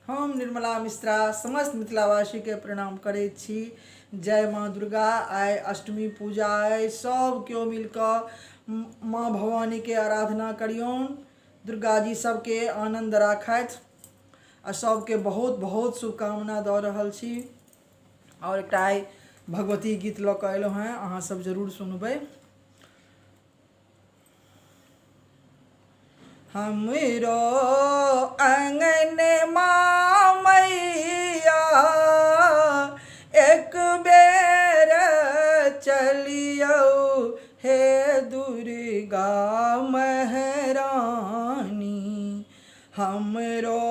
हम निर्मला मिश्रा समस्त मिथिलावासी के प्रणाम करे छी। जय माँ दुर्गा। आइ अष्टमी पूजा है, सब केओ मिलकर माँ भवानी के आराधना करियौन। दुर्गा जी सबके आनंद राखथि आ सबके बहुत बहुत शुभकामना दऽ रहल छी। और एकटा आइ भगवती गीत लऽ कऽ अयलहुँ हेँ, अहाँ सब जरूर सुनबै। हमरो आंगन माँ मैया एक बेर चलियौ, हे दुर्गा महारानी। हमरो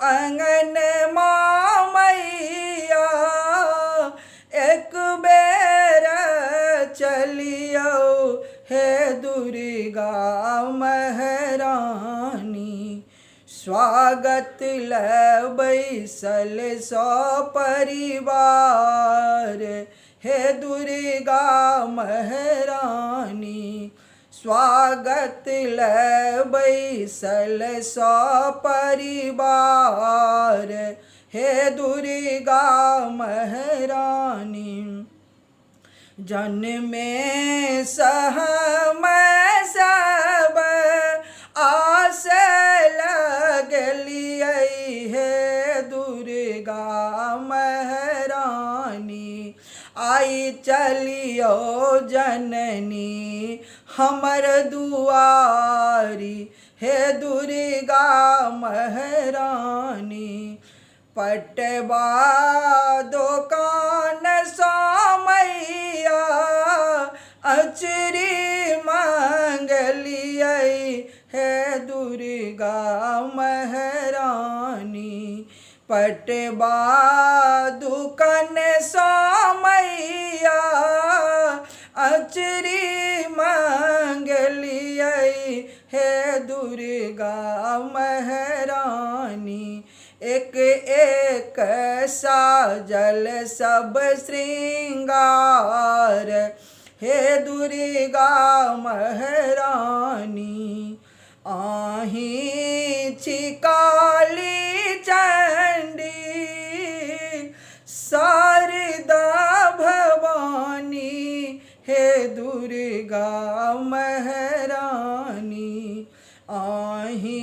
आंगन माँ मैया एक बेर चलियौ, हे दुर्गा महारानी। स्वागत ल बैसल सपरिवार, हे दुर्गा महारानी। स्वागत ल बैसल सपरिवार, हे दुर्गा महारानी। जन्मे सहमै सब आस लगलियै, हे दुर्गा महारानी। आई चलियो जननी हमर दुआरी, हे दुर्गा महारानी। पटवा दोकान मैया अचरी मांगलियै, हे दुर्गा महारानी। पटवा दुकान मैया अचरी मांगलियै, हे दुर्गा महारानी। एक एक साजल सब श्रृंगार, हे दुर्गा महारानी। आही छी काली चंडी शारदा भवानी, हे दुर्गा महारानी। आही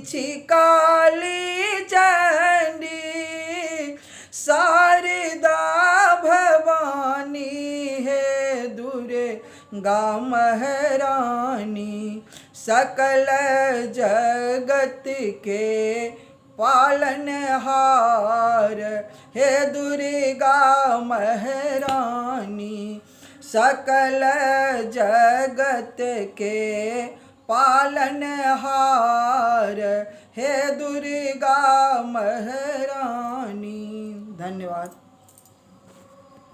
छी काली चंडी शारदा भवानी, हे दुर्गा महारानी। सकल जगत के पालनहार, हे दुर्गा महारानी। सकल जगत के पालनहार, हे दुर्गा महारानी।